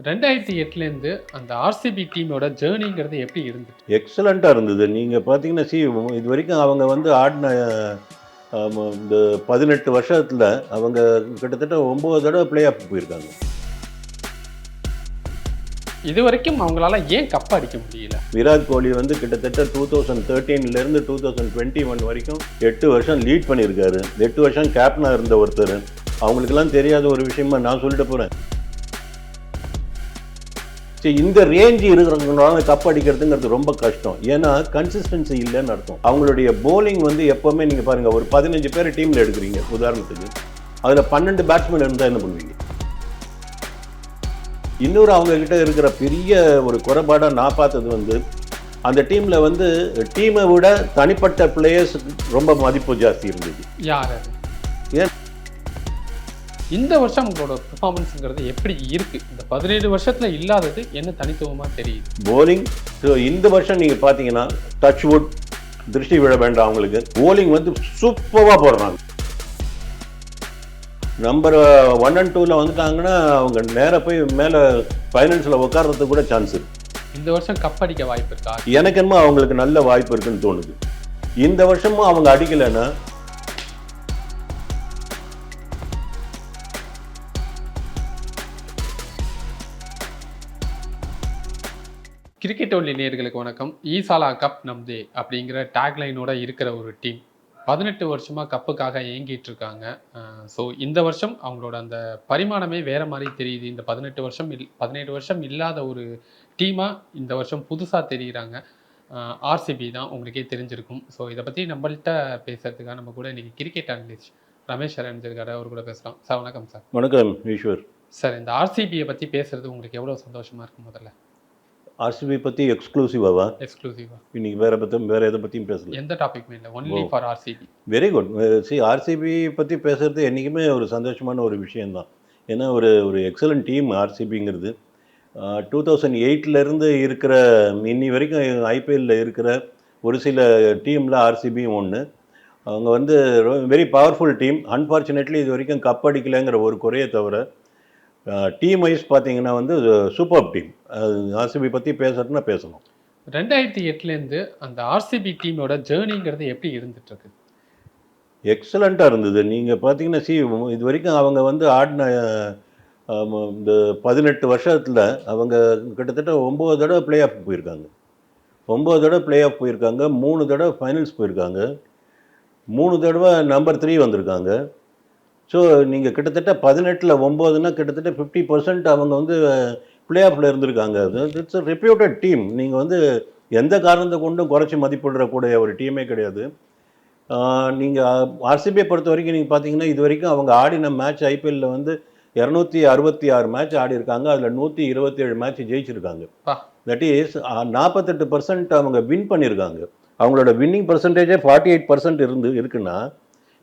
2008லேருந்து அந்த ஆர்சிபி டீமோட ஜேர்னிங்கிறது எப்படி இருந்துச்சு? எக்ஸலண்ட்டாக இருந்தது. நீங்கள் பார்த்தீங்கன்னா இது வரைக்கும் அவங்க வந்து ஆடின இந்த 18 வருஷத்தில் அவங்க கிட்டத்தட்ட 9 தடவை பிளே ஆஃப் போயிருக்காங்க. இதுவரைக்கும் அவங்களால ஏன் கப் அடிக்க முடியல? விராட் கோலி வந்து கிட்டத்தட்ட 2013லேருந்து 2021 வரைக்கும் 8 வருஷம் லீட் பண்ணியிருக்காரு. 8 வருஷம் கேப்டனாக இருந்த ஒருத்தர். அவங்களுக்கெல்லாம் தெரியாத ஒரு விஷயமா நான் சொல்லிட்டு போகிறேன். இந்த ரேஞ்சு இருக்கிறவங்களால கப் அடிக்கிறதுங்கிறது ரொம்ப கஷ்டம். ஏன்னா கன்சிஸ்டன்சி இல்லைன்னு அர்த்தம். அவங்களுடைய போலிங் வந்து எப்போவுமே நீங்கள் பாருங்கள், ஒரு 15 பேர் டீமில் எடுக்கிறீங்க உதாரணத்துக்கு, அதில் 12 பேட்ஸ்மேன் இருந்தால் என்ன பண்ணுவீங்க? இன்னொரு அவங்கக்கிட்ட இருக்கிற பெரிய ஒரு குறைபாடாக நான் பார்த்தது வந்து, அந்த டீமில் வந்து டீமை விட தனிப்பட்ட பிளேயர்ஸ் ரொம்ப மதிப்பு ஜாஸ்தி இருந்தது. யார் ஏன் இந்த வருஷம் உங்களோட பெர்ஃபார்மன்ஸுங்கிறது எப்படி இருக்கு? இந்த 17 வருஷத்துல இல்லாதது என்ன தனித்துவமா தெரியுது? போலிங் இந்த வருஷம் நீங்கள் பார்த்தீங்கன்னா டச் வுட், திருஷ்டி விழ வேண்டாம் அவங்களுக்கு. போலிங் வந்து சூப்பராக போடுறாங்க. நம்பர் 1 and 2ல் வந்துட்டாங்கன்னா அவங்க நேராக போய் மேலே ஃபைனல்ஸில் உட்கார்றதுக்கு கூட சான்ஸ் இருக்கு. இந்த வருஷம் கப் அடிக்க வாய்ப்பு இருக்கா? எனக்கு என்னமோ அவங்களுக்கு நல்ல வாய்ப்பு இருக்குன்னு தோணுது. இந்த வருஷமும் அவங்க அடிக்கலைன்னா கிரிக்கெட் ஒன்லி நேயர்களுக்கு வணக்கம். ஈசாலா கப் நம்தே அப்படிங்கிற டேக்லைனோட இருக்கிற ஒரு டீம் 18 வருஷமாக கப்புக்காக ஏங்கிட்டு இருக்காங்க. ஸோ இந்த வருஷம் அவங்களோட அந்த பரிமாணமே வேறு மாதிரி தெரியுது. இந்த 17 வருஷம் இல்லாத ஒரு டீமாக இந்த வருஷம் புதுசாக தெரிகிறாங்க. ஆர்சிபி தான் உங்களுக்கே தெரிஞ்சிருக்கும். ஸோ இதை பற்றி நம்மள்கிட்ட பேசுகிறதுக்காக நம்ம கூட இன்றைக்கி கிரிக்கெட் அனலிஸ்ட் ரமேஷ் இணைஞ்சிருக்காரு. அவர் கூட பேசுகிறோம். சார் வணக்கம். சார் வணக்கம் ஈஸ்வர். சார், இந்த ஆர்சிபியை பற்றி பேசுகிறது உங்களுக்கு எவ்வளோ சந்தோஷமாக இருக்கும்? முதல்ல ஆர்சிபி பற்றி எக்ஸ்க்ளூசிவாவா? எக்ஸ்க்ளூசிவா இன்னைக்கு வேற எதை பற்றியும் பேசல. எந்த டாபிக்மே இல்லை, only for RCB. Very good. RCB பற்றி பேசுறது என்றைக்குமே ஒரு சந்தோஷமான ஒரு விஷயந்தான். ஏன்னா ஒரு எக்ஸலண்ட் டீம் ஆர்சிபிங்கிறது. 2008லேருந்து இருக்கிற இன்னி வரைக்கும் ஐபிஎல்லில் இருக்கிற ஒரு சில டீமில் ஆர்சிபியும் ஒன்று. அவங்க வந்து வெரி பவர்ஃபுல் டீம். அன்ஃபார்ச்சுனேட்லி இது வரைக்கும் கப் அடிக்கலைங்கிற ஒரு குறையை தவிர டீம் வைஸ் பார்த்தீங்கன்னா வந்து சூப்பர் டீம். ஆர்சிபி பற்றி பேசுறதுன்னா பேசணும். 2008லேருந்து அந்த ஆர்சிபி டீமோட ஜேர்னிங்கிறது எப்படி இருந்துகிட்ருக்கு? எக்ஸலண்ட்டாக இருந்தது. நீங்கள் பார்த்தீங்கன்னா இது வரைக்கும் அவங்க வந்து ஆடின இந்த 18 வருஷத்தில் அவங்க கிட்டத்தட்ட 9 தடவை பிளே ஆஃப் போயிருக்காங்க. 9 தடவை பிளே ஆஃப் போயிருக்காங்க. 3 தடவை ஃபைனல்ஸ் போயிருக்காங்க. 3 தடவை நம்பர் 3 வந்திருக்காங்க. ஸோ நீங்கள் கிட்டத்தட்ட 18ல் 9ன்னா கிட்டத்தட்ட 50% அவங்க வந்து பிளே ஆஃபில் இருந்திருக்காங்க. It's a reputed team. நீங்கள் வந்து எந்த காரணத்தை கொண்டும் குறைச்சி மதிப்பிடக்கூடிய ஒரு டீமே கிடையாது. நீங்கள் ஆர்சிபியை பொறுத்த வரைக்கும் நீங்கள் பார்த்தீங்கன்னா இது வரைக்கும் அவங்க ஆடின மேட்ச் ஐபிஎல்லில் வந்து 266 மேட்ச் ஆடி இருக்காங்க. அதில் 127 மேட்ச் ஜெயிச்சிருக்காங்க. தட் இஸ் 48% அவங்க வின் பண்ணியிருக்காங்க. அவங்களோட வின்னிங் பர்சன்டேஜே 48% இருக்குன்னா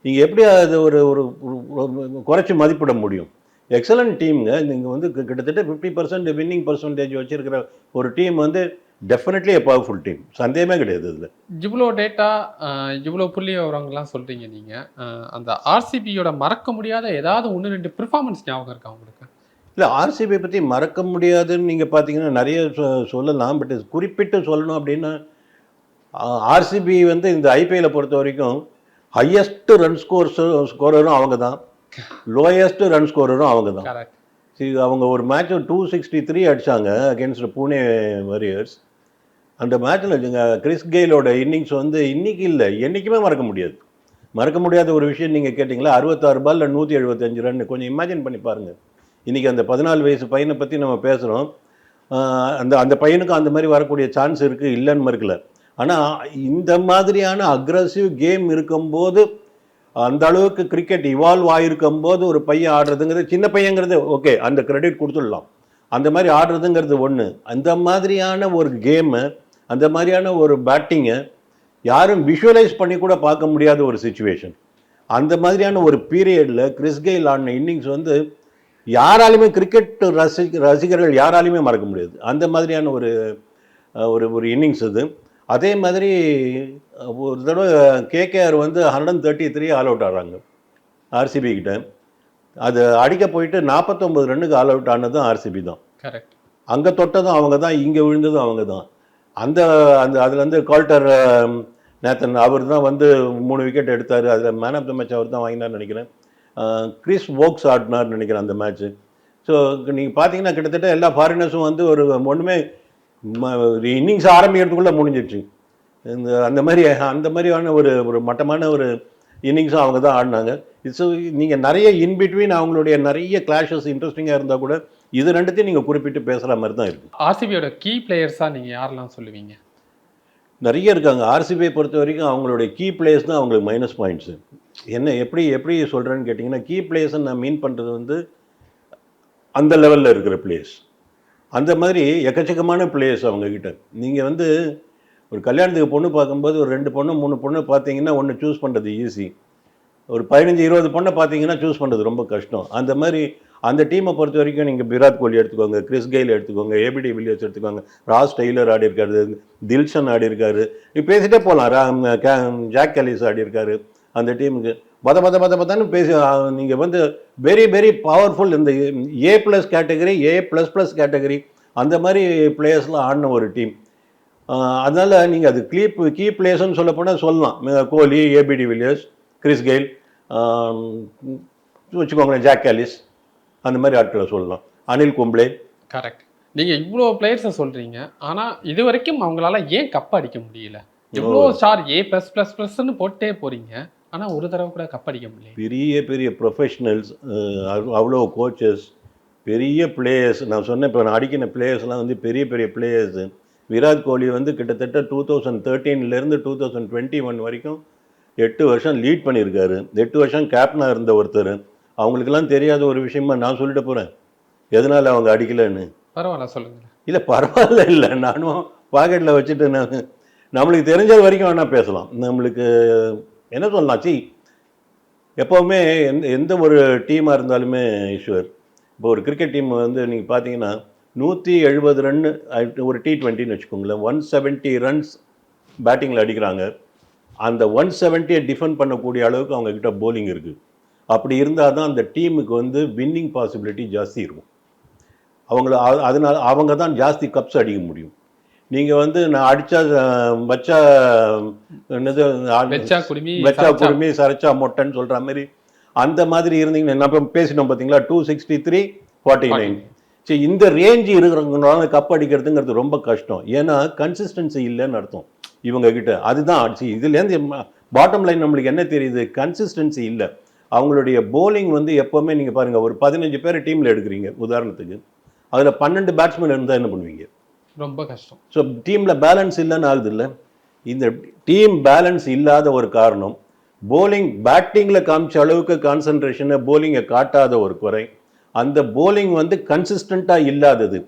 நீங்கள் எப்படி அது ஒரு குறைச்சி மதிப்பிட முடியும்? எக்ஸலண்ட் டீமுங்க. நீங்கள் வந்து கிட்டத்தட்ட 50% வின்னிங் பர்சன்டேஜ் வச்சுருக்கிற ஒரு டீம் வந்து டெஃபினெட்லி எ பவர்ஃபுல் டீம். சந்தேகமே கிடையாது. இதில் இவ்வளோ டேட்டா, இவ்வளோ புள்ளி விவரங்கள்லாம் சொல்கிறீங்க நீங்கள். அந்த ஆர்சிபியோட மறக்க முடியாத ஏதாவது 1-2 பெர்ஃபார்மன்ஸ் ஞாபகம் இருக்கா உங்களுக்கு? இல்லை, ஆர்சிபியை பற்றி மறக்க முடியாதுன்னு நீங்கள் பார்த்தீங்கன்னா நிறைய சொல்லலாம். பட் குறிப்பிட்டு சொல்லணும் அப்படின்னா ஆர்சிபி வந்து இந்த ஐபிஎல்லை பொறுத்த வரைக்கும் ஹையஸ்ட் ரன் ஸ்கோரரும் அவங்க தான், லோயஸ்ட் ரன் ஸ்கோரரும் அவங்க தான். அவங்க ஒரு மேட்ச் 263 அடித்தாங்க அகேன்ஸ்ட் பூனே வாரியர்ஸ். அந்த மேட்ச்சில் கிறிஸ் கெயிலோட இன்னிங்ஸ் வந்து இன்றைக்கி இல்லை, என்றைக்குமே மறக்க முடியாத ஒரு விஷயம். நீங்கள் கேட்டிங்களா, 66 பாலில் 175 ரன். கொஞ்சம் இமேஜின் பண்ணி பாருங்கள். இன்றைக்கி அந்த 14 வயசு பையனை பற்றி நம்ம பேசுகிறோம். அந்த பையனுக்கும் அந்த மாதிரி வரக்கூடிய சான்ஸ் இருக்குது, இல்லைன்னு மறுக்கல. ஆனால் இந்த மாதிரியான அக்ரஸிவ் கேம் இருக்கும்போது, அந்த அளவுக்கு கிரிக்கெட் இவால்வ் ஆகிருக்கும்போது ஒரு பையன் ஆடுறதுங்கிறது, சின்ன பையங்கிறது ஓகே, அந்த கிரெடிட் கொடுத்துடலாம். அந்த மாதிரி ஆடுறதுங்கிறது ஒன்று. அந்த மாதிரியான ஒரு கேமு, அந்த மாதிரியான ஒரு பேட்டிங்கை யாரும் விஷுவலைஸ் பண்ணி கூட பார்க்க முடியாத ஒரு சிச்சுவேஷன். அந்த மாதிரியான ஒரு பீரியடில் கிறிஸ் கெயில் ஆடின இன்னிங்ஸ் வந்து யாராலையுமே, கிரிக்கெட் ரசிகர்கள் யாராலையுமே மறக்க முடியாது. அந்த மாதிரியான ஒரு இன்னிங்ஸ் இது. அதே மாதிரி ஒரு தடவை கேகேஆர் வந்து 133 ஆல் அவுட் ஆடுறாங்க ஆர்சிபி கிட்ட. அது அடிக்க போயிட்டு 49 ரன்னுக்கு ஆல் அவுட் ஆனதும் ஆர்சிபி தான். கரெக்ட். அங்கே தொட்டதும் அவங்க தான், இங்கே விழுந்ததும் அவங்க தான். அந்த அந்த அதில் வந்து கால்டர் நேத்தன் அவர் தான் வந்து 3 விக்கெட் எடுத்தார். அதில் மேன் ஆஃப் த மேட்ச் அவர் தான் வாங்கினார்னு நினைக்கிறேன். கிறிஸ் வோக்ஸ் ஆடினார்னு நினைக்கிறேன் அந்த மேட்ச்சு. ஸோ நீங்கள் பார்த்தீங்கன்னா கிட்டத்தட்ட எல்லா ஃபாரினர்ஸும் வந்து ஒரு ஒன்றுமே இன்னிங்ஸ் ஆரம்பிக்கிறதுக்குள்ளே முடிஞ்சிடுச்சு. அந்த மாதிரியான ஒரு ஒரு மட்டமான ஒரு இன்னிங்ஸும் அவங்க தான் ஆடினாங்க. ஸோ நீங்கள் நிறைய இன்பிட்வீன் அவங்களுடைய நிறைய கிளாஷஸ் இன்ட்ரெஸ்டிங்காக இருந்தால் கூட இது ரெண்டுத்தையும் நீங்கள் குறிப்பிட்டு பேசுகிற மாதிரி தான் இருக்குது. ஆர்சிபியோட கீ பிளேயர்ஸாக நீங்கள் யாரெல்லாம் சொல்லுவீங்க? நிறைய இருக்காங்க. ஆர்சிபியை பொறுத்த வரைக்கும் அவங்களுடைய கீ பிளேயர்ஸ் தான் அவங்களுக்கு மைனஸ் பாயிண்ட்ஸு. என்ன எப்படி சொல்கிறேன்னு கேட்டிங்கன்னா, கீ பிளேயர்ஸ்ன்னு நான் மீன் பண்ணுறது வந்து அந்த லெவலில் இருக்கிற பிளேயர்ஸ். அந்த மாதிரி எக்கச்சக்கமான பிளேயர்ஸ் அவங்கக்கிட்ட. நீங்கள் வந்து ஒரு கல்யாணத்துக்கு பொண்ணு பார்க்கும்போது ஒரு 2 பொண்ணு 3 பொண்ணு பார்த்தீங்கன்னா ஒன்று சூஸ் பண்ணுறது ஈஸி. ஒரு 15-20 பொண்ணை பார்த்தீங்கன்னா சூஸ் பண்ணுறது ரொம்ப கஷ்டம். அந்த மாதிரி அந்த டீமை பொறுத்த வரைக்கும் நீங்கள் விராட் கோலி எடுத்துக்கோங்க, கிறிஸ் கெயில் எடுத்துக்கோங்க, ஏபிடி வில்லியர்ஸ் எடுத்துக்கோங்க, ராஸ் டெய்லர் ஆடி இருக்காரு, தில்ஷன் ஆடி இருக்காரு, இப்போ பேசிட்டே போகலாம். ஜாக் கலிஸ் ஆடி இருக்காரு அந்த டீமுக்கு. பதன்னு பேசி நீங்கள் வந்து வெரி வெரி பவர்ஃபுல் இந்த A+ கேட்டகரி, A++ கேட்டகரி அந்த மாதிரி பிளேயர்ஸ்லாம் ஆடின ஒரு டீம். அதனால் நீங்கள் அது கீ பிளேயர்ஸ்ன்னு சொல்லப்போனால் சொல்லலாம். கோலி, ஏபிடி வில்லியர்ஸ், கிறிஸ் கெயில், வச்சுக்கோங்களேன் ஜாக் காலிஸ், அந்த மாதிரி ஆட்களை சொல்லலாம். அனில் கும்ப்ளே. கரெக்ட். நீங்கள் இவ்வளோ பிளேயர்ஸை சொல்கிறீங்க, ஆனால் இது வரைக்கும் அவங்களால ஏன் கப் அடிக்க முடியல? எவ்வளோ ஸ்டார் A+++ன்னு போட்டே போகிறீங்க, ஆனால் ஒரு தடவை கூட கப் அடிக்க முடியல. பெரிய ப்ரொஃபஷனல்ஸ், அவ்வளோ கோச்சஸ், பெரிய பிளேயர்ஸ். நான் சொன்னேன் இப்போ நான் அடிக்கிற பிளேயர்ஸ்லாம் வந்து பெரிய பிளேயர்ஸு. விராட் கோலி வந்து கிட்டத்தட்ட 2013 2021 வரைக்கும் 8 வருஷம் லீட் பண்ணியிருக்காரு. 8 வருஷம் கேப்டனாக இருந்த ஒருத்தர். அவங்களுக்கெல்லாம் தெரியாத ஒரு விஷயமா நான் சொல்லிட்டு போகிறேன் எதனால் அவங்க அடிக்கலைன்னு. பரவாயில்ல, சொல்லுங்கள். இல்லை பரவாயில்ல, நானும் பாக்கெட்டில் வச்சுட்டு நம்மளுக்கு தெரிஞ்சது வரைக்கும் வேணால் பேசலாம். நம்மளுக்கு என்ன சொல்லலாம், எப்போவுமே எந்த ஒரு டீமாக இருந்தாலுமே ஈஸ்வர், இப்போ ஒரு கிரிக்கெட் டீம் வந்து நீங்கள் பார்த்தீங்கன்னா 170 ரன்னு ஒரு T20ன்னு வச்சுக்கோங்களேன், 170 ரன்ஸ் பேட்டிங்கில் அடிக்கிறாங்க. அந்த 170 டிஃபெண்ட் பண்ணக்கூடிய அளவுக்கு அவங்கக்கிட்ட போலிங் இருக்குது. அப்படி இருந்தால் தான் அந்த டீமுக்கு வந்து வின்னிங் பாசிபிலிட்டி ஜாஸ்தி இருக்கும். அதனால் அவங்க தான் ஜாஸ்தி கப்ஸ் அடிக்க முடியும். நீங்கள் வந்து நான் அடித்தா வச்சா என்னது வச்சா குடுமி சரைச்சா மொட்டைன்னு சொல்கிற மாதிரி அந்த மாதிரி இருந்தீங்கன்னா, நம்ம பேசினோம் பார்த்தீங்களா, 263-49. சரி, இந்த ரேஞ்சு இருக்கிறவங்களால கப் அடிக்கிறதுங்கிறது ரொம்ப கஷ்டம். ஏன்னா கன்சிஸ்டன்சி இல்லைன்னு அர்த்தம் இவங்கக்கிட்ட. அதுதான் இதுலேருந்து பாட்டம் லைன் நம்மளுக்கு என்ன தெரியுது, கன்சிஸ்டன்சி இல்லை. அவங்களுடைய போலிங் வந்து எப்போவுமே நீங்கள் பாருங்கள், ஒரு 15 பேர் டீமில் எடுக்கிறீங்க உதாரணத்துக்கு, அதில் 12 பேட்ஸ்மேன் இருந்தால் என்ன பண்ணுவீங்க? ரொம்ப கஷ்டம். ஸோ டீமில் பேலன்ஸ் இல்லைன்னு ஆகுது இல்லை. இந்த டீம் பேலன்ஸ் இல்லாத ஒரு காரணம் பேட்டிங்கில் காமிச்ச அளவுக்கு கான்சன்ட்ரேஷனை போலிங்கை காட்டாத ஒரு குறை. அந்த போலிங் வந்து கன்சிஸ்டண்ட்டாக இல்லாதது.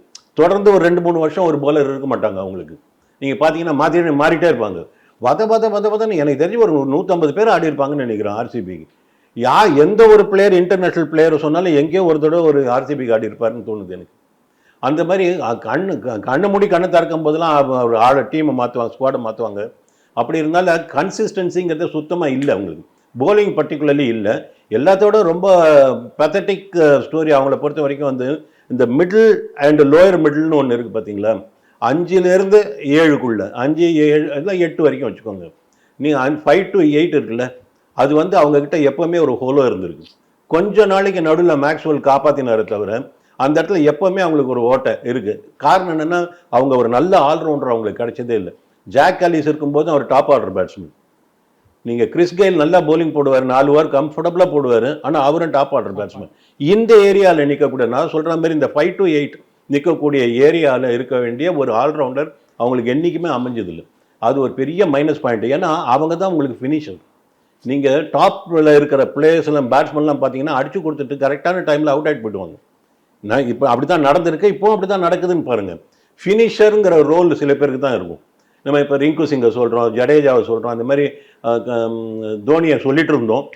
தொடர்ந்து ஒரு 2-3 வருஷம் ஒரு போலர் இருக்க மாட்டாங்க அவங்களுக்கு. நீங்கள் பார்த்தீங்கன்னா மாறிட்டே இருப்பாங்க. வதன்னு எனக்கு தெரிஞ்சு ஒரு 150 பேர் ஆடி இருப்பாங்கன்னு நினைக்கிறேன் ஆர்சிபிக்கு. எந்த ஒரு பிளேயர் இன்டர்நேஷ்னல் பிளேயர் சொன்னாலும் எங்கேயோ ஒரு தடவை ஒரு ஆர்சிபிக்கு ஆடி இருப்பாருன்னு தோணுது எனக்கு. அந்த மாதிரி கண்ணை மூடி கண்ணை திறக்கும் போதெல்லாம் ஒரு ஆளை டீமை மாற்றுவாங்க, ஸ்குவாடை மாற்றுவாங்க. அப்படி இருந்தாலும் கன்சிஸ்டன்சிங்கிறது சுத்தமாக இல்லை அவங்களுக்கு. போலிங் பர்டிகுலர்லி இல்லை. எல்லாத்தோட ரொம்ப பெத்தட்டிக் ஸ்டோரி அவங்கள பொறுத்த வரைக்கும் வந்து இந்த மிடில் அண்ட் லோயர் மிடில்னு ஒன்று இருக்குது பார்த்தீங்களா, 5லேருந்து 7க்குள்ளே, 5, 7 8 வரைக்கும் வச்சுக்கோங்க. நீங்கள் 5 to 8 இருக்குல்ல, அது வந்து அவங்கக்கிட்ட எப்போவுமே ஒரு ஹோலோ இருந்திருக்கு. கொஞ்ச நாளைக்கு நடுவில் மேக்ஸ்வெல் காப்பாற்றினாரை தவிர அந்த இடத்துல எப்போவுமே அவங்களுக்கு ஒரு ஓட்டை இருக்குது. காரணம் என்னென்னா, அவங்க ஒரு நல்ல ஆல்ரவுண்டர் அவங்களுக்கு கிடைச்சதே இல்லை. ஜாக் காலிஸ் இருக்கும்போது அவர் டாப் ஆர்டர் பேட்ஸ்மேன். நீங்கள் கிறிஸ் கெயில் நல்லா போலிங் போடுவார், 4 ஓவர் கம்ஃபர்டபுளாக போடுவார், ஆனால் அவரும் டாப் ஆர்டர் பேட்ஸ்மேன். இந்த ஏரியாவில் நிற்கக்கூடிய, நான் சொல்கிற மாதிரி இந்த 5 to 8 நிற்கக்கூடிய ஏரியாவில் இருக்க வேண்டிய ஒரு ஆல்ரவுண்டர் அவங்களுக்கு என்றைக்குமே அமைஞ்சதில்லை. அது ஒரு பெரிய மைனஸ் பாயிண்ட். ஏன்னா அவங்க தான் உங்களுக்கு ஃபினிஷர். நீங்கள் டாப்பில் இருக்கிற பிளேயர்ஸ்லாம் பேட்ஸ்மேன்லாம் பார்த்தீங்கன்னா அடிச்சு கொடுத்துட்டு கரெக்டான டைமில் அவுட் ஆகிட்டு போயிடுவாங்க. நான் இப்போ அப்படி தான் நடந்திருக்கு, இப்போவும் அப்படி தான் நடக்குதுன்னு பாருங்கள். ஃபினிஷருங்கிற ரோல் சில பேருக்கு தான் இருக்கும். நம்ம இப்போ ரிங்கு சிங்கை சொல்கிறோம், ஜடேஜாவை சொல்கிறோம், அந்த மாதிரி தோனியை சொல்லிட்டு இருந்தோம்.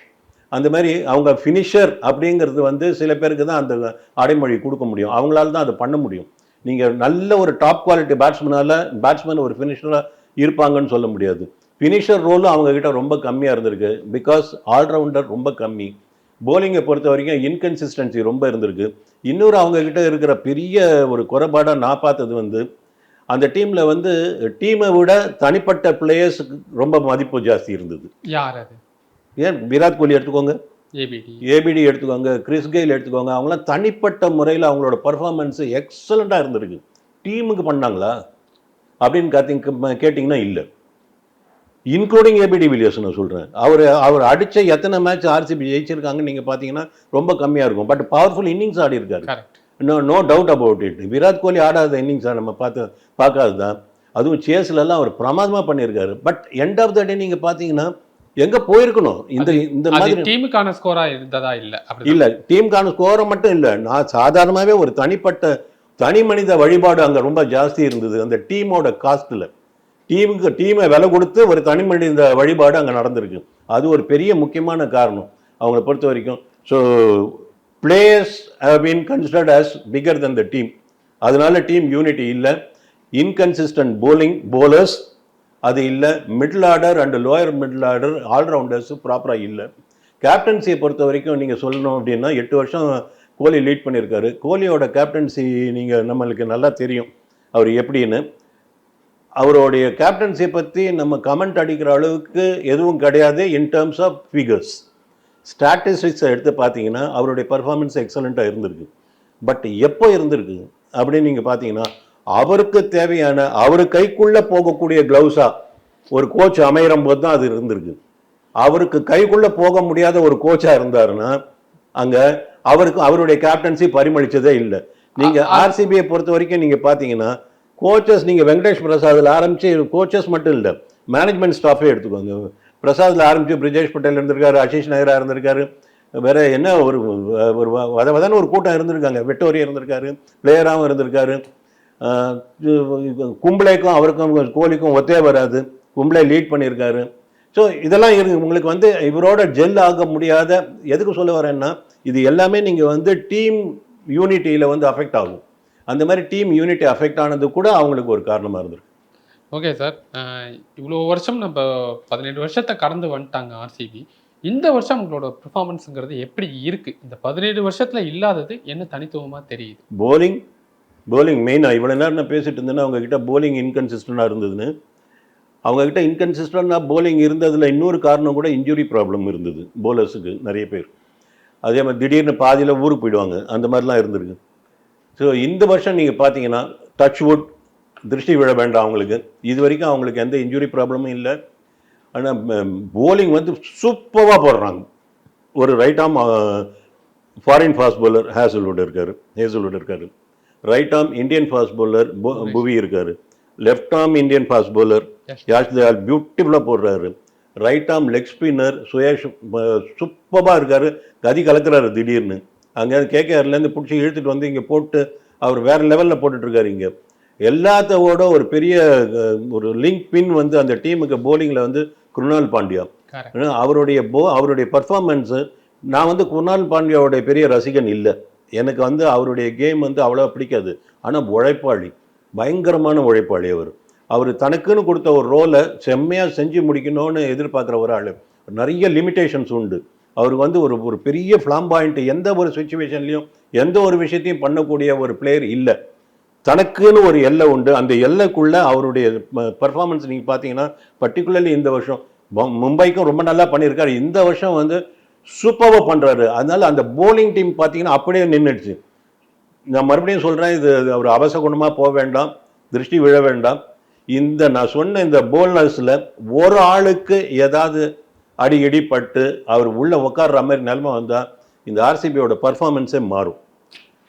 அந்த மாதிரி அவங்க ஃபினிஷர் அப்படிங்கிறது வந்து சில பேருக்கு தான் அந்த அடைமொழி கொடுக்க முடியும், அவங்களால தான் அதை பண்ண முடியும். நீங்கள் நல்ல ஒரு டாப் குவாலிட்டி பேட்ஸ்மேன் ஒரு ஃபினிஷராக இருப்பாங்கன்னு சொல்ல முடியாது. ஃபினிஷர் ரோலும் அவங்கக்கிட்ட ரொம்ப கம்மியாக இருந்திருக்கு. பிகாஸ் ஆல்ரவுண்டர் ரொம்ப கம்மி. போலிங்கை பொறுத்த வரைக்கும் இன்கன்சிஸ்டன்சி ரொம்ப இருந்திருக்கு. இன்னொரு அவங்க கிட்ட இருக்கிற பெரிய ஒரு குறைபாடாக நான் பார்த்தது வந்து, அந்த டீமில் வந்து டீமை விட தனிப்பட்ட பிளேயர்ஸுக்கு ரொம்ப மதிப்பு ஜாஸ்தி இருந்தது. யார் அது? ஏன் விராட் கோலி எடுத்துக்கோங்க, ஏபிடி. ஏபிடி எடுத்துக்கோங்க, கிறிஸ் கெயில் எடுத்துக்கோங்க, அவங்களாம் தனிப்பட்ட முறையில் அவங்களோட பர்ஃபார்மன்ஸு எக்ஸலண்ட்டாக இருந்திருக்கு. டீமுக்கு பண்ணாங்களா அப்படின்னு கேட்டிங்கன்னா இல்லை. இன்க்ளூடிங் ஏபிடி வில்லியர்ஸ் நான் சொல்கிறேன். அவர் அடித்த எத்தனை மேட்ச் ஆர்சிபி ஜெயிச்சிருக்காங்கன்னு நீங்கள் பார்த்தீங்கன்னா ரொம்ப கம்மியாக இருக்கும். பட் பவர்ஃபுல் இன்னிங்ஸ் ஆடி இருக்காரு. No doubt about it. Virat Kohli ஆடாத இன்னிங்ஸாக நம்ம பார்க்காது தான். அதுவும் சேஸ்லலாம் அவர் பிரமாதமாக பண்ணியிருக்காரு. பட் எண்ட் ஆஃப் த டே நீங்கள் பார்த்தீங்கன்னா எங்கே போயிருக்கணும் இந்த மாதிரி டீமுக்கான ஸ்கோரா இருந்ததா இல்லை. டீமுக்கான ஸ்கோரை மட்டும் இல்லை, நான் சாதாரணமாகவே ஒரு தனி மனித வழிபாடு அங்கே ரொம்ப ஜாஸ்தி இருந்தது அந்த டீமோட காஸ்ட்டில். டீமை விலை கொடுத்து ஒரு தனி மனித வழிபாடு அங்கே நடந்திருக்கு. அது ஒரு பெரிய முக்கியமான காரணம் அவங்கள பொறுத்த வரைக்கும். So players have been considered as bigger than the team. அதனால டீம் யூனிட்டி இல்லை. இன்கன்சிஸ்டன்ட் போலர்ஸ் அது இல்லை. Middle order and lower middle order allrounders ப்ராப்பராக இல்லை. கேப்டன்சியை பொறுத்த வரைக்கும் நீங்கள் சொல்லணும் அப்படின்னா 8 வருஷம் கோலி லீட் பண்ணியிருக்காரு. கோலியோட கேப்டன்சி நீங்கள் நம்மளுக்கு நல்லா தெரியும் அவர் எப்படின்னு. அவருடைய கேப்டன்சியை பற்றி நம்ம கமெண்ட் அடிக்கிற அளவுக்கு எதுவும் கிடையாது இன் டேர்ம்ஸ் ஆஃப் ஃபிகர்ஸ். ஸ்டாட்டிஸ்டிக்ஸை எடுத்து பார்த்தீங்கன்னா அவருடைய பர்ஃபார்மன்ஸ் எக்ஸலண்ட்டாக இருந்திருக்கு. பட் எப்போ இருந்திருக்கு அப்படின்னு நீங்கள் பார்த்தீங்கன்னா அவருக்கு தேவையான அவர் கைக்குள்ளே போகக்கூடிய க்ளவுஸாக ஒரு கோச் அமையிற போது தான் அது இருந்திருக்கு. அவருக்கு கைக்குள்ளே போக முடியாத ஒரு கோச்சாக இருந்தாருன்னா அங்கே அவருடைய கேப்டன்சி பரிமளித்ததே இல்லை. நீங்கள் ஆர்சிபியை பொறுத்த வரைக்கும் நீங்கள் பார்த்தீங்கன்னா கோச்சஸ் நீங்கள் வெங்கடேஷ் பிரசாதில் ஆரம்பித்து கோச்சஸ் மட்டும் இல்லை, மேனேஜ்மெண்ட் ஸ்டாஃபே எடுத்துக்கோங்க. பிரசாதில் ஆரம்பித்து பிரிஜேஷ் பட்டேல் இருந்திருக்காரு, ஆஷிஷ் நாயரா இருந்திருக்காரு, வேற என்ன ஒரு வதன்னு ஒரு கூட்டம் இருந்திருக்காங்க. வெட்டோரி இருந்திருக்காரு, பிளேயராகவும் இருந்திருக்காரு. கும்பலேக்கும் அவருக்கும் கோலிக்கும் ஒத்தே வராது. கும்பலே லீட் பண்ணியிருக்காரு. ஸோ இதெல்லாம் இருக்கு. உங்களுக்கு வந்து இவரோட ஜெல் ஆக முடியாத, எதுக்கு சொல்ல வரேன்னா இது எல்லாமே நீங்கள் வந்து டீம் யூனிட்டியில் வந்து அஃபெக்ட் ஆகும். அந்த மாதிரி டீம் யூனிட்டி அஃபெக்ட் ஆனது கூட அவங்களுக்கு ஒரு காரணமாக இருந்திருக்கு. ஓகே சார், இவ்வளோ வருஷம் நம்ம 17 வருஷத்தை கடந்து வந்துட்டாங்க ஆர்சிபி. இந்த வருஷம் உங்களோட பெர்ஃபார்மன்ஸுங்கிறது எப்படி இருக்குது? இந்த 17 வருஷத்தில் இல்லாதது என்ன தனித்துவமாக தெரியுது? போலிங் மெயினாக இவ்வளோ நேரம் நான் பேசிட்டு இருந்தேன்னா அவங்ககிட்ட போலிங் இன்கன்சிஸ்டண்டாக இருந்ததுன்னு. அவங்ககிட்ட இன்கன்சிஸ்டண்டாக போலிங் இருந்ததில் இன்னொரு காரணம் கூட இன்ஜுரி ப்ராப்ளம் இருந்தது போலர்ஸுக்கு நிறைய பேர். அதே மாதிரி திடீர்னு பாதியில் ஊருக்கு போயிடுவாங்க, அந்த மாதிரிலாம் இருந்திருக்கு. ஸோ இந்த வருஷம் நீங்கள் பார்த்தீங்கன்னா டச்வுட் திருஷ்டி விழ வேண்டாம் அவங்களுக்கு. இது வரைக்கும் அவங்களுக்கு எந்த இன்ஜுரி ப்ராப்ளமும் இல்லை. ஆனால் போலிங் வந்து சூப்பராக போடுறாங்க. ஒரு right arm foreign fast bowler Hazlewood இருக்காரு. Right arm Indian fast bowler Bhuvi இருக்காரு. Left arm Indian fast bowler Yash Dayal பியூட்டிஃபுல்லாக போடுறாரு. ரைட் ஆம் லெக் ஸ்பின்னர் சுயேஷ் சூப்பராக இருக்காரு. கதி கலக்கிறாரு திடீர்னு. அங்கே கேகேஆர்லேருந்து பிடிச்சி இழுத்துட்டு வந்து இங்கே போட்டு அவர் வேறு லெவலில் போட்டுட்ருக்காரு. இங்கே எல்லாத்தோட ஒரு பெரிய ஒரு லிங்க் பின் வந்து அந்த டீமுக்கு போலிங்கில் வந்து குருணால் பாண்டியா. அவருடைய பர்ஃபார்மன்ஸு, நான் வந்து குருணால் பாண்டியாவுடைய பெரிய ரசிகன் இல்லை. எனக்கு வந்து அவருடைய கேம் வந்து அவ்வளோ பிடிக்காது. ஆனால் உழைப்பாளி, பயங்கரமான உழைப்பாளி. அவர் தனக்குன்னு கொடுத்த ஒரு ரோலை செம்மையாக செஞ்சு முடிக்கணும்னு எதிர்பார்க்குற ஒரு ஆள். நிறைய லிமிட்டேஷன்ஸ் உண்டு அவருக்கு. வந்து ஒரு பெரிய ஃப்ளாம்பாயிண்ட் எந்த ஒரு சுச்சுவேஷன்லையும் எந்த ஒரு விஷயத்தையும் பண்ணக்கூடிய ஒரு பிளேயர் இல்லை. தனக்குன்னு ஒரு எல்லை உண்டு. அந்த எல்லைக்குள்ளே அவருடைய பர்ஃபார்மன்ஸ் நீங்கள் பார்த்தீங்கன்னா பர்டிகுலர்லி இந்த வருஷம் மும்பைக்கும் ரொம்ப நல்லா பண்ணியிருக்காரு. இந்த வருஷம் வந்து சூப்பராக பண்ணுறாரு. அதனால அந்த போலிங் டீம் பார்த்தீங்கன்னா அப்படியே நின்றுடுச்சு. நான் மறுபடியும் சொல்கிறேன், இது அவர் அவசகுணமாக போக வேண்டாம், திருஷ்டி விழ வேண்டாம். நான் சொன்ன இந்த போலர்ஸில் ஒரு ஆளுக்கு ஏதாவது அடிக்கடி பட்டு அவர் உள்ளே உட்கார்ற மாதிரி நிலைமை வந்தால் இந்த ஆர்சிபியோட பர்ஃபார்மன்ஸே மாறும்.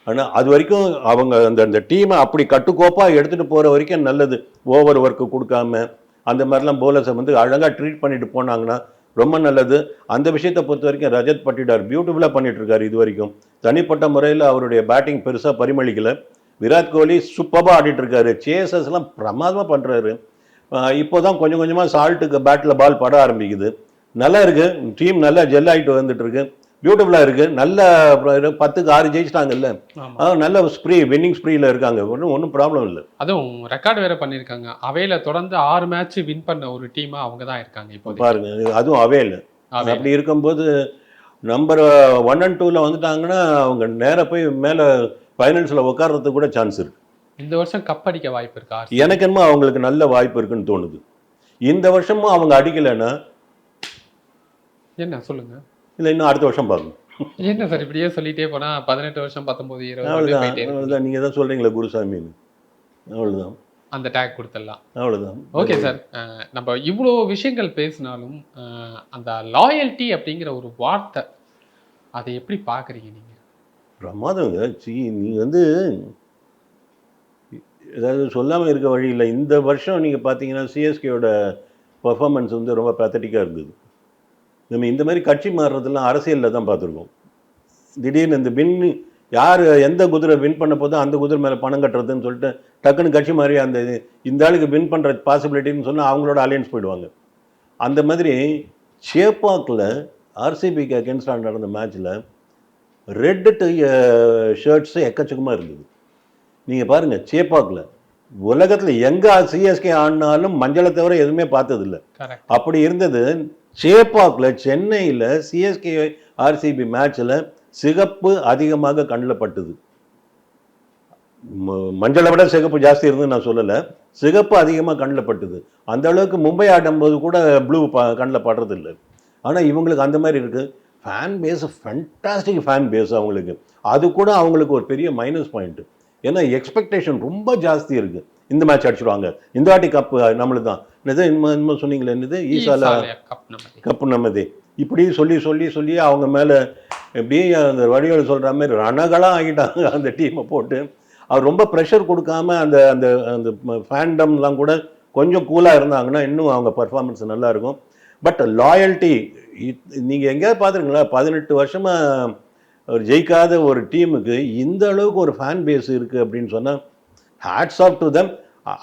ஆனால் அது வரைக்கும் அவங்க அந்த டீமை அப்படி கட்டுக்கோப்பாக எடுத்துகிட்டு போகிற வரைக்கும் நல்லது. ஓவர் ஒர்க்கு கொடுக்காம அந்த மாதிரிலாம் போலர்ஸை வந்து அழகாக ட்ரீட் பண்ணிட்டு போனாங்கன்னா ரொம்ப நல்லது. அந்த விஷயத்தை பொறுத்த வரைக்கும் ரஜத் பட்டிடார் பியூட்டிஃபுல்லாக பண்ணிகிட்ருக்காரு. இது வரைக்கும் தனிப்பட்ட முறையில் அவருடைய பேட்டிங் பெருசாக பரிமளிக்கலை. விராட் கோலி சூப்பராக ஆடிட்டுருக்காரு. சேசஸ்லாம் பிரமாதமாக பண்ணுறாரு. இப்போ தான் கொஞ்சம் கொஞ்சமாக சால்ட்டுக்கு பேட்டில் பால் பட ஆரம்பிக்குது. நல்லா இருக்குது. டீம் நல்லா ஜெல் ஆகிட்டு வந்துட்டுருக்கு. பியூட்டிஃபுல்லாக இருக்குது. நல்ல 10க்கு 6 ஜெயிச்சிட்டாங்கல்ல. நல்ல வின்னிங் ஸ்ப்ரீயில் இருக்காங்க. ஒன்றும் ப்ராப்ளம் இல்லை. அதுவும் ரெக்கார்டு வேறு பண்ணியிருக்காங்க. அவையில் தொடர்ந்து 6 மேட்ச் வின் பண்ண ஒரு டீமாக அவங்க தான் இருக்காங்க இப்போ. பாருங்கள், அதுவும் அவையில். அப்படி இருக்கும்போது நம்பர் 1 and 2ல வந்துட்டாங்கன்னா அவங்க நேராக போய் மேலே ஃபைனல்ஸில் உட்கார்றதுக்கு கூட சான்ஸ் இருக்கு. இந்த வருஷம் கப் அடிக்க வாய்ப்பு இருக்கா RCB? எனக்கு என்னமோ அவங்களுக்கு நல்ல வாய்ப்பு இருக்குன்னு தோணுது. இந்த வருஷமும் அவங்க அடிக்கலைன்னா என்ன சொல்லுங்க? இல்லை இன்னும் அடுத்த வருஷம் பார்க்கணும். என்ன சார் இப்படியே சொல்லிட்டே போனா 18 வருஷம் 19 20 அவ்வளோதான் போயிட்டே இருக்கு. அவ்வளோதான். நீங்கள் தான் சொல்கிறீங்களே குருசாமின்னு, அவ்வளோதான் அந்த டேக் கொடுத்துடலாம். அவ்வளோதான். ஓகே சார், நம்ம இவ்வளோ விஷயங்கள் பேசினாலும் அந்த லாயல்ட்டி அப்படிங்கிற ஒரு வார்த்தை அதை எப்படி பார்க்குறீங்க நீங்கள்? பிரமாதங்க. நீங்கள் வந்து ஏதாவது சொல்லாமல் இருக்க வழி இல்லை. இந்த வருஷம் நீங்கள் பார்த்தீங்கன்னா சிஎஸ்கேயோட பர்ஃபார்மன்ஸ் வந்து ரொம்ப பேத்தட்டிக்காக இருந்தது. நம்ம இந்த மாதிரி கட்சி மாறுறதெல்லாம் அரசியலில் தான் பார்த்துருக்கோம். திடீர்னு இந்த யார் எந்த குதிரை வின் பண்ண போதோ அந்த குதிரை மேலே பணம் கட்டுறதுன்னு சொல்லிட்டு டக்குன்னு கட்சி மாறி இந்த ஆளுக்கு வின் பண்ணுற பாசிபிலிட்டின்னு சொன்னால் அவங்களோட அலையன்ஸ் போயிடுவாங்க. அந்த மாதிரி சேப்பாக்கில் ஆர்சிபிக்கு அகேன்ஸ்டாக நடந்த மேட்ச்சில் ரெட்டு ஷர்ட்ஸு எக்கச்சக்கமாக இருந்தது. நீங்கள் பாருங்கள், சேப்பாக்கில் உலகத்தில் எங்கே சிஎஸ்கே ஆடினாலும் மஞ்சளை தவிர எதுவுமே பார்த்ததில்ல. அப்படி இருந்தது சேப்பாக்கில் சென்னையில் சிஎஸ்கே ஆர்சிபி மேட்ச்சில் சிகப்பு அதிகமாக கண்ணில் பட்டுது. மஞ்சளை விட சிகப்பு ஜாஸ்தி இருந்தது நான் சொல்லலை, சிகப்பு அதிகமாக கண்ணில் பட்டுது. அந்த அளவுக்கு மும்பை ஆடும்போது கூட ப்ளூ கண்ணில் படுறதில்லை. ஆனால் இவங்களுக்கு அந்த மாதிரி இருக்குது. Fan base fantastic fan base அவங்களுக்கு. அது கூட அவங்களுக்கு ஒரு பெரிய மைனஸ் பாயிண்ட்டு. ஏன்னா எக்ஸ்பெக்டேஷன் ரொம்ப ஜாஸ்தி இருக்குது. இந்த மேட்ச் அடிச்சுடுவாங்க, இந்த வாட்டி கப்பு நம்மளுக்கு தான். என்னது இன்னும் சொன்னீங்களே, என்னது ஈசாலா கப்பு நம்மதே, இப்படி சொல்லி சொல்லி சொல்லி அவங்க மேலே எப்படியே அந்த வடிவேலு சொல்கிற மாதிரி ரணகளாக ஆகிட்டாங்க அந்த டீமை போட்டு. அவர் ரொம்ப ப்ரெஷர் கொடுக்காம அந்த அந்த அந்த ஃபேண்டம்லாம் கூட கொஞ்சம் கூலாக இருந்தாங்கன்னா இன்னும் அவங்க பர்ஃபார்மன்ஸ் நல்லாயிருக்கும். பட் லாயல்ட்டி நீங்கள் எங்கேயாவது பார்த்துருங்களா? 18 வருஷமாக ஒரு ஜெயிக்காத ஒரு டீமுக்கு இந்த அளவுக்கு ஒரு ஃபேன் பேஸ் இருக்குது அப்படின்னு சொன்னால் ஹேட்ஸ் ஆஃப் டு தெம்.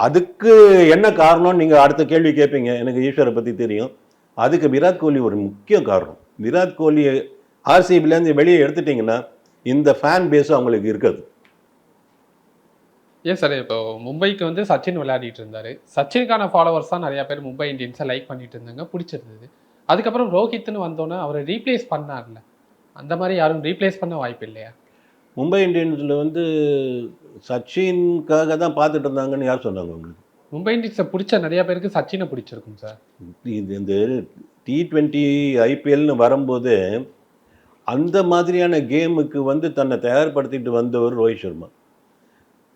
அதுக்கு என்ன காரணம்னு நீங்கள் அடுத்த கேள்வி கேட்பீங்க. எனக்கு ஈஸ்வரை பற்றி தெரியும். அதுக்கு விராட் கோலி ஒரு முக்கிய காரணம். விராட் கோலி ஆர்சிபிலேருந்து வெளியே எடுத்துட்டிங்கன்னா இந்த ஃபேன் பேஸ் அவங்களுக்கு இருக்காது. ஏன் சார், இப்போ மும்பைக்கு வந்து சச்சின் விளையாடிட்டு இருந்தாரு. சச்சினுக்கான ஃபாலோவர்ஸ் தான் நிறைய பேர் மும்பை இந்தியன்ஸை லைக் பண்ணிட்டு இருந்தாங்க, பிடிச்சிருந்தது. அதுக்கப்புறம் ரோஹித்னு வந்தோன்னே அவரை ரீப்ளேஸ் பண்ணார்ல, அந்த மாதிரி யாரும் ரீப்ளேஸ் பண்ண வாய்ப்பு இல்லையா? மும்பை இந்தியன்ஸில் வந்து சச்சின்காக தான் பார்த்துட்டு இருந்தாங்கன்னு யார் சொன்னாங்க உங்களுக்கு? மும்பை இந்தியன்ஸை பிடிச்ச நிறைய பேருக்கு சச்சினை பிடிச்சிருக்கும் சார். இது இந்த T20 ஐபிஎல்னு வரும்போது அந்த மாதிரியான கேமுக்கு வந்து தன்னை தயார்படுத்திட்டு வந்தவர் ரோஹித் சர்மா.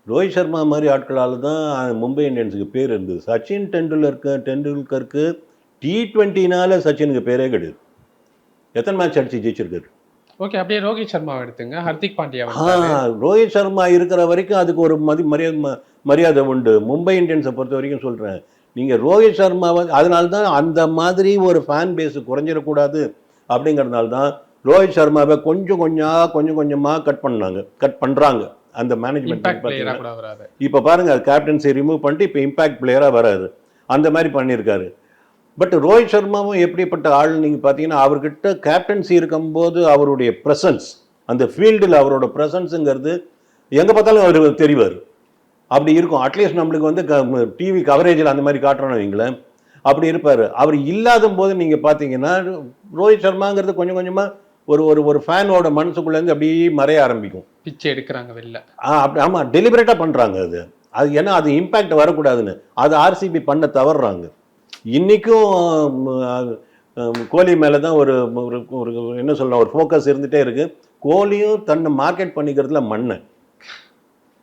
ரோஹித் சர்மா மாதிரி ஆட்களால் தான் மும்பை இந்தியன்ஸுக்கு பேர் இருந்தது. சச்சின் டெண்டுல்கருக்கு T20னால சச்சினுக்கு பேரே கிடையாது. எத்தனை மேட்ச் அடிச்சு ஜெயிச்சிருக்காரு? ஓகே, அப்படியே ரோஹித் சர்மாவை எடுத்துங்க, ஹர்திக் பாண்டியா. ரோஹித் சர்மா இருக்கிற வரைக்கும் அதுக்கு ஒரு மரியாதை உண்டு. மும்பை இந்தியன்ஸை பொறுத்த வரைக்கும் சொல்கிறேன். நீங்கள் ரோஹித் சர்மாவை, அதனால தான் அந்த மாதிரி ஒரு ஃபேன் பேஸு குறைஞ்சிடக்கூடாது அப்படிங்கிறதுனால தான் ரோஹித் சர்மாவை கொஞ்சம் கொஞ்சமாக கட் பண்ணுறாங்க அந்த மேனேஜ்மெண்ட். இப்போ பாருங்கள், கேப்டன்சி ரிமூவ் பண்ணிட்டு இப்போ இம்பாக்ட் பிளேயராக வராது. அந்த மாதிரி பண்ணியிருக்காரு. பட் ரோஹித் சர்மாவும் எப்படிப்பட்ட ஆள் நீங்கள் பார்த்தீங்கன்னா, அவர்கிட்ட கேப்டன்சி இருக்கும்போது அவருடைய ப்ரெசன்ஸ், அந்த ஃபீல்டில் அவரோட ப்ரெசன்ஸுங்கிறது எங்கே பார்த்தாலும் அவர் தெரிவார். அப்படி இருக்கும். அட்லீஸ்ட் நம்மளுக்கு வந்து டிவி கவரேஜில் அந்த மாதிரி காட்டுறோன்னு வைங்களேன், அப்படி இருப்பார். அவர் இல்லாத போது நீங்கள் பார்த்தீங்கன்னா ரோஹித் சர்மாங்கிறது கொஞ்சம் கொஞ்சமாக ஒரு ஃபேனோட மனசுக்குள்ளேருந்து அப்படியே மறைய ஆரம்பிக்கும். பிச்சை எடுக்கிறாங்க வெளில. அப்படி ஆமாம், டெலிபரேட்டாக பண்ணுறாங்க அது ஏன்னா அது இம்பேக்ட் வரக்கூடாதுன்னு அது ஆர்சிபி பண்ண தவறுறாங்க. இன்றைக்கும் கோலி மேலே தான் ஒரு என்ன சொல்லலாம், ஒரு ஃபோக்கஸ் இருந்துகிட்டே இருக்குது. கோலியும் தன்னை மார்க்கெட் பண்ணிக்கிறதுல மண்ணை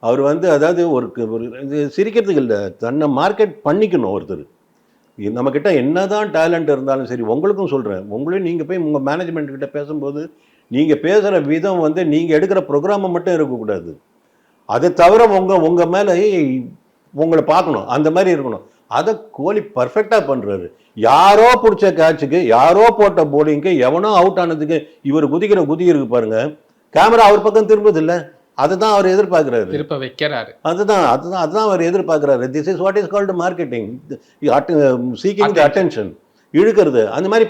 அவர் வந்து, அதாவது ஒரு இது சிரிக்கிறதுக்கு இல்லை, தன்னை மார்க்கெட் பண்ணிக்கணும் ஒருத்தர். நம்மக்கிட்ட என்ன தான் டேலண்ட் இருந்தாலும் சரி, உங்களுக்கும் சொல்கிறேன், உங்களையும் நீங்கள் போய் உங்கள் மேனேஜ்மெண்ட்கிட்ட பேசும்போது நீங்கள் பேசுகிற விதம் வந்து நீங்கள் எடுக்கிற ப்ரோக்ராமை மட்டும் இருக்கக்கூடாது. அதை தவிர உங்கள் மேலே உங்களை பார்க்கணும், அந்த மாதிரி இருக்கணும். அதை கோலி பர்ஃபெக்டாக பண்ணுறாரு. யாரோ பிடிச்ச கேட்சுக்கு, யாரோ போட்ட போலிங்க்கு, எவனோ அவுட் ஆனதுக்கு இவர் குதிக்கிற குதி இருக்கு பாருங்க, கேமரா அவர் பக்கம் திரும்புது இல்லை, அதுதான் அவர் எதிர்பார்க்குறாரு, திருப்ப வைக்கிறாரு. அதுதான் அவர் எதிர்பார்க்குறாரு. This is what is called marketing, seeking the attention, இழுக்கிறது. அந்த மாதிரி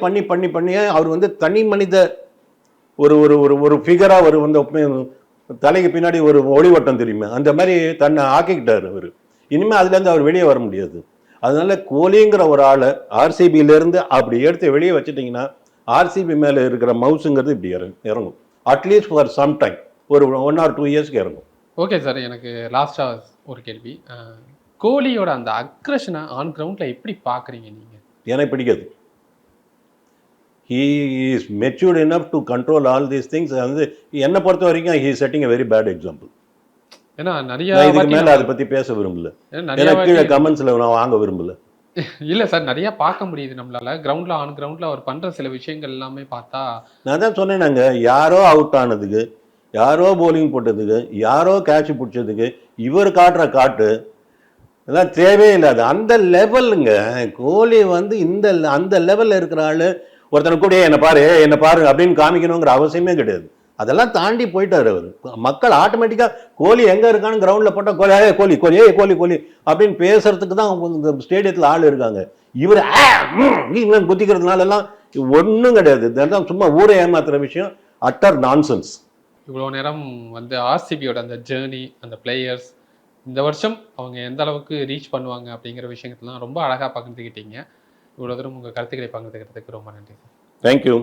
பண்ணியே அவர் வந்து தனி மனித ஒரு ஃபிகராக தலைக்கு பின்னாடி ஒரு ஒளிவட்டம் தெரியுமே, அந்த மாதிரி தன்னை ஆக்கிக்கிட்டார் அவர். இனிமேல் அதுலேருந்து அவர் வெளியே வர முடியாது. அதனால கோலிங்கிற ஒரு ஆளை ஆர்சிபியிலேருந்து அப்படி எடுத்து வெளியே வச்சுட்டிங்கன்னா ஆர்சிபி மேலே இருக்கிற மவுஸுங்கிறது இப்படி இறங்கும். அட்லீஸ்ட் ஃபார் சம் டைம் ஒரு 1 or 2 இயர்ஸ்க்கு இறங்கும். ஓகே சார், எனக்கு லாஸ்ட்டாக ஒரு கேள்வி. கோலியோட அந்த அக்ரஷனை ஆன் கிரவுண்டில் எப்படி பார்க்குறீங்க நீங்கள்? எனக்கு பிடிக்காது. He is matured enough to control all these things. வந்து என்னை பொறுத்த வரைக்கும் he setting a very bad example. ஏன்னா நிறைய நான் இதுக்கு வாட்டி மேலே அதை பற்றி பேச விரும்பல. நிறைய எனக்கு கீழே வாட்டி கமெண்ட்ஸில் நான் வாங்க விரும்பல. இல்லை சார், நிறைய பார்க்க முடியுது நம்மளால. கிரவுண்டில் ஆன் கிரவுண்டில் அவர் பண்ணுற சில விஷயங்கள் எல்லாமே பார்த்தா நான் தான் சொன்னேனாங்க, யாரோ அவுட் ஆனதுக்கு, யாரோ போலிங் போட்டதுக்கு, யாரோ கேட்ச் பிடிச்சதுக்கு இவர் காட்டுற காட்டு இதெல்லாம் தேவையே இல்லாது. அந்த லெவலுங்க கோலி வந்து அந்த லெவலில் இருக்கிற ஆள் ஒருத்தனை கூட என்ன பாரு அப்படின்னு காமிக்கணுங்கிற அவசியமே கிடையாது. அதெல்லாம் தாண்டி போயிட்டார் அவர். மக்கள் ஆட்டோமேட்டிக்காக கோலி எங்கே இருக்கான்னு கிரவுண்டில் போட்டால் கோலி கோலி கோலி கோலி அப்படின்னு பேசுறதுக்கு தான் இந்த ஸ்டேடியத்தில் ஆள் இருக்காங்க. இவர் குத்திக்கிறதுனாலலாம் ஒன்றும் கிடையாது. இதெல்லாம் சும்மா ஊரை ஏமாத்துற விஷயம். Utter nonsense. இவ்வளோ நேரம் வந்து ஆர்சிபியோட அந்த ஜேர்னி, அந்த பிளேயர்ஸ், இந்த வருஷம் அவங்க எந்த அளவுக்கு ரீச் பண்ணுவாங்க அப்படிங்கிற விஷயங்கள்லாம் ரொம்ப அழகாக பகிர்ந்துக்கிட்டீங்க. இவ்வளோ தூரம் உங்கள் கருத்துக்களை பகிர்ந்துக்கிறதுக்கு ரொம்ப நன்றி சார். தேங்க்யூ.